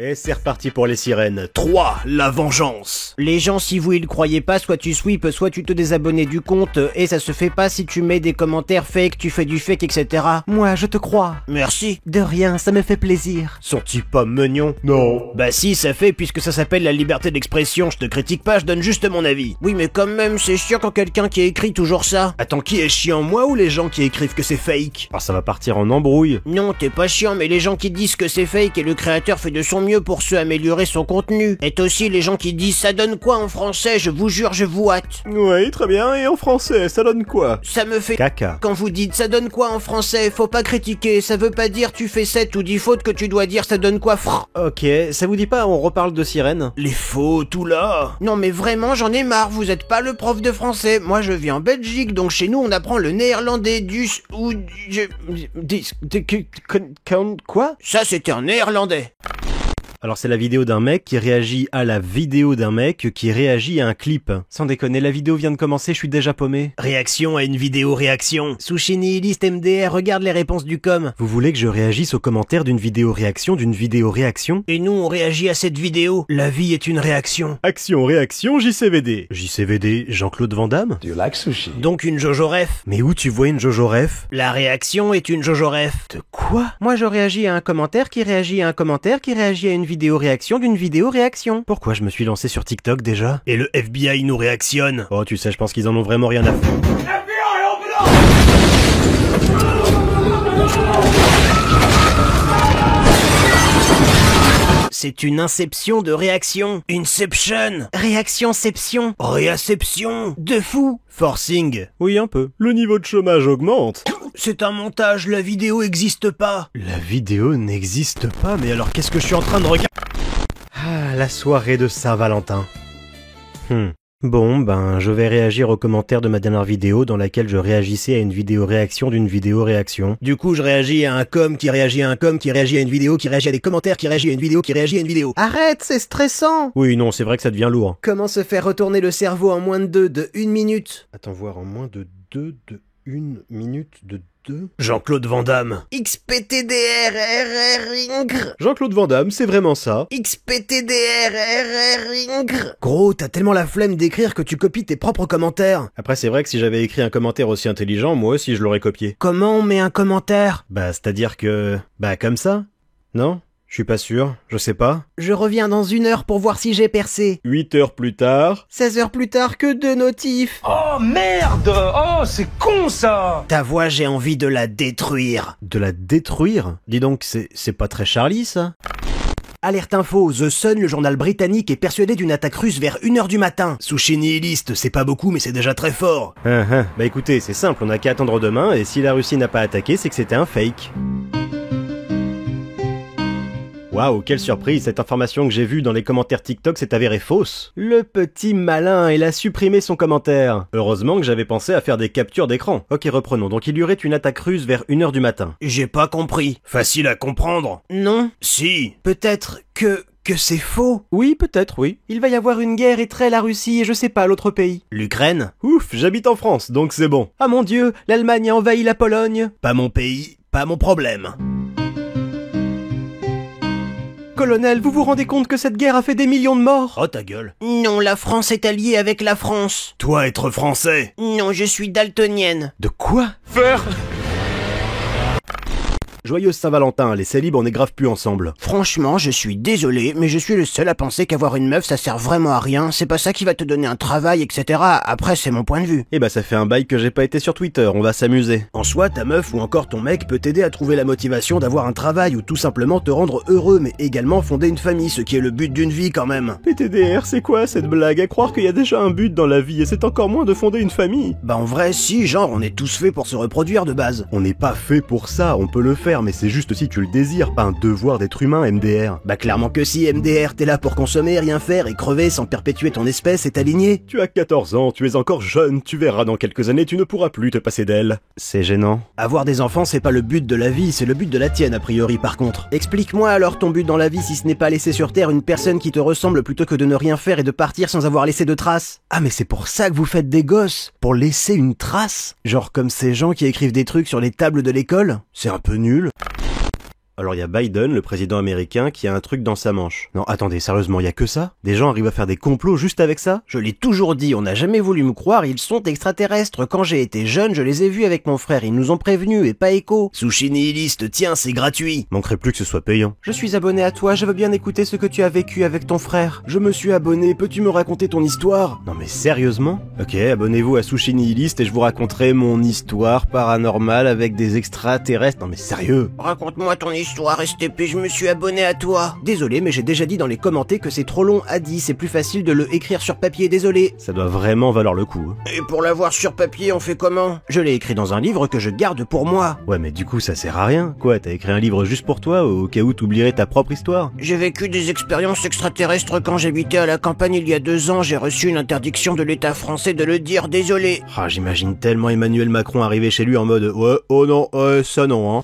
Et c'est reparti pour les sirènes. 3, la vengeance. Les gens, si vous y le croyez pas, soit tu sweeps, soit tu te désabonnes du compte, et ça se fait pas si tu mets des commentaires fake, tu fais du fake, etc. Moi, je te crois. Merci. De rien, ça me fait plaisir. Sont-ils pas mignons? Non. Bah si, ça fait, puisque ça s'appelle la liberté d'expression, je te critique pas, je donne juste mon avis. Oui, mais quand même, c'est chiant quand quelqu'un qui écrit toujours ça. Attends, qui est chiant, moi ou les gens qui écrivent que c'est fake? Ah, ça va partir en embrouille. Non, t'es pas chiant, mais les gens qui disent que c'est fake et le créateur fait de son mieux pour se améliorer son contenu. Et aussi les gens qui disent ça donne quoi en français, je vous jure, je vous hâte. Oui, très bien, et en français, ça donne quoi? Ça me fait Caca. quand vous dites ça donne quoi en français, faut pas critiquer, ça veut pas dire tu fais 7 ou 10 fautes que tu dois dire ça donne quoi frrr. Ok, ça vous dit pas on reparle de sirènes? Les fautes, tout là. Non mais vraiment j'en ai marre, vous êtes pas le prof de français. Moi je vis en Belgique, donc chez nous on apprend le néerlandais Quoi? Ça c'était en néerlandais. Alors c'est la vidéo d'un mec qui réagit à la vidéo d'un mec qui réagit à un clip. Sans déconner, la vidéo vient de commencer, je suis déjà paumé. Réaction à une vidéo réaction. Sushi Nihiliste MDR, regarde les réponses du com. Vous voulez que je réagisse aux commentaires d'une vidéo réaction Et nous on réagit à cette vidéo. La vie est une réaction. Action, réaction, JCVD. JCVD, Jean-Claude Van Damme? Do you like sushi? Donc une Jojo Ref. Mais où tu vois une Jojo Ref? La réaction est une Jojo Ref. De quoi? Moi je réagis à un commentaire qui réagit à un commentaire qui réagit à une vidéo réaction d'une vidéo réaction. Pourquoi je me suis lancé sur TikTok déjà? Et le FBI nous réactionne. Oh tu sais, je pense qu'ils en ont vraiment rien à foutre. C'est une inception de réaction. Inception. Réactionception. Réaception. De fou. Forcing. Oui, un peu. Le niveau de chômage augmente. C'est un montage, la vidéo existe pas. La vidéo n'existe pas, mais alors qu'est-ce que je suis en train de regarder? Ah, la soirée de Saint-Valentin. Bon, ben, je vais réagir aux commentaires de ma dernière vidéo dans laquelle je réagissais à une vidéo réaction d'une vidéo réaction. Du coup, je réagis à un com qui réagit à un com qui réagit à une vidéo qui réagit à des commentaires qui réagit à une vidéo qui réagit à une vidéo. Arrête, c'est stressant. Oui, non, c'est vrai que ça devient lourd. Comment se faire retourner le cerveau en moins de 1 minute? Attends, voir en moins de 1 minute, de 2... Jean-Claude Van Damme. XPTDRRRINGR. Jean-Claude Van Damme, c'est vraiment ça. XPTDRRRINGR. Gros, t'as tellement la flemme d'écrire que tu copies tes propres commentaires. Après, c'est vrai que si j'avais écrit un commentaire aussi intelligent, moi aussi je l'aurais copié. Comment on met un commentaire? Bah, c'est-à-dire que... Bah, comme ça? Non? Je suis pas sûr, je sais pas. Je reviens dans 1 heure pour voir si j'ai percé. 8 heures plus tard... 16 heures plus tard que 2 notifs. Oh merde! Oh, c'est con ça! Ta voix, j'ai envie de la détruire. De la détruire? Dis donc, c'est pas très Charlie, ça? Alerte info, The Sun, le journal britannique, est persuadé d'une attaque russe vers 1 heure du matin. Sushi Nihiliste, c'est pas beaucoup, mais c'est déjà très fort. Bah écoutez, c'est simple, on a qu'à attendre demain, et si la Russie n'a pas attaqué, c'est que c'était un fake. Waouh, quelle surprise, cette information que j'ai vue dans les commentaires TikTok s'est avérée fausse. Le petit malin, il a supprimé son commentaire. Heureusement que j'avais pensé à faire des captures d'écran. Ok, reprenons, donc il y aurait une attaque russe vers 1 heure du matin. J'ai pas compris. Facile à comprendre. Non. Si. Peut-être que c'est faux. Oui, peut-être, oui. Il va y avoir une guerre et la Russie et je sais pas l'autre pays. L'Ukraine? Ouf, j'habite en France, donc c'est bon. Ah mon Dieu, l'Allemagne a envahi la Pologne. Pas mon pays, pas mon problème. Colonel, vous vous rendez compte que cette guerre a fait des millions de morts? Oh ta gueule. Non, la France est alliée avec la France. Toi, être français? Non, je suis daltonienne. De quoi? Faire! Joyeuse Saint-Valentin, les célibes on est grave plus ensemble. Franchement, je suis désolé, mais je suis le seul à penser qu'avoir une meuf ça sert vraiment à rien, c'est pas ça qui va te donner un travail, etc. Après, c'est mon point de vue. Eh bah ça fait un bail que j'ai pas été sur Twitter, on va s'amuser. En soi, ta meuf ou encore ton mec peut t'aider à trouver la motivation d'avoir un travail ou tout simplement te rendre heureux, mais également fonder une famille, ce qui est le but d'une vie quand même. PTDR, c'est quoi cette blague? À croire qu'il y a déjà un but dans la vie et c'est encore moins de fonder une famille. Bah en vrai, si, genre on est tous faits pour se reproduire de base. On n'est pas fait pour ça, on peut le faire, mais c'est juste si tu le désires, pas un devoir d'être humain, MDR. Bah clairement que si, MDR, t'es là pour consommer, rien faire et crever sans perpétuer ton espèce et t'aligner. Tu as 14 ans, tu es encore jeune, tu verras dans quelques années, tu ne pourras plus te passer d'elle. C'est gênant. Avoir des enfants, c'est pas le but de la vie, c'est le but de la tienne a priori par contre. Explique-moi alors ton but dans la vie si ce n'est pas laisser sur Terre une personne qui te ressemble plutôt que de ne rien faire et de partir sans avoir laissé de traces. Ah mais c'est pour ça que vous faites des gosses? Pour laisser une trace? Genre comme ces gens qui écrivent des trucs sur les tables de l'école? C'est un peu nul. Alors il y a Biden, le président américain, qui a un truc dans sa manche. Non, attendez, sérieusement, il y a que ça? Des gens arrivent à faire des complots juste avec ça? Je l'ai toujours dit, on n'a jamais voulu me croire, ils sont extraterrestres. Quand j'ai été jeune, je les ai vus avec mon frère, ils nous ont prévenus et pas écho. Sushi nihiliste, tiens, c'est gratuit. Manquerait plus que ce soit payant. Je suis abonné à toi, je veux bien écouter ce que tu as vécu avec ton frère. Je me suis abonné, peux-tu me raconter ton histoire? Non mais sérieusement? Ok, abonnez-vous à Sushi Nihiliste et je vous raconterai mon histoire paranormale avec des extraterrestres. Non mais sérieux? Raconte-moi ton histoire, STP, je me suis abonné à toi. Désolé, mais j'ai déjà dit dans les commentaires que c'est trop long à dire, c'est plus facile de le écrire sur papier, désolé. Ça doit vraiment valoir le coup. Et pour l'avoir sur papier, on fait comment? Je l'ai écrit dans un livre que je garde pour moi. Ouais mais du coup ça sert à rien. Quoi, t'as écrit un livre juste pour toi, au cas où t'oublierais ta propre histoire? J'ai vécu des expériences extraterrestres quand j'habitais à la campagne il y a 2 ans, j'ai reçu une interdiction de l'État français de le dire, désolé. Ah, j'imagine tellement Emmanuel Macron arriver chez lui en mode « Ouais, oh non, ça non, hein ».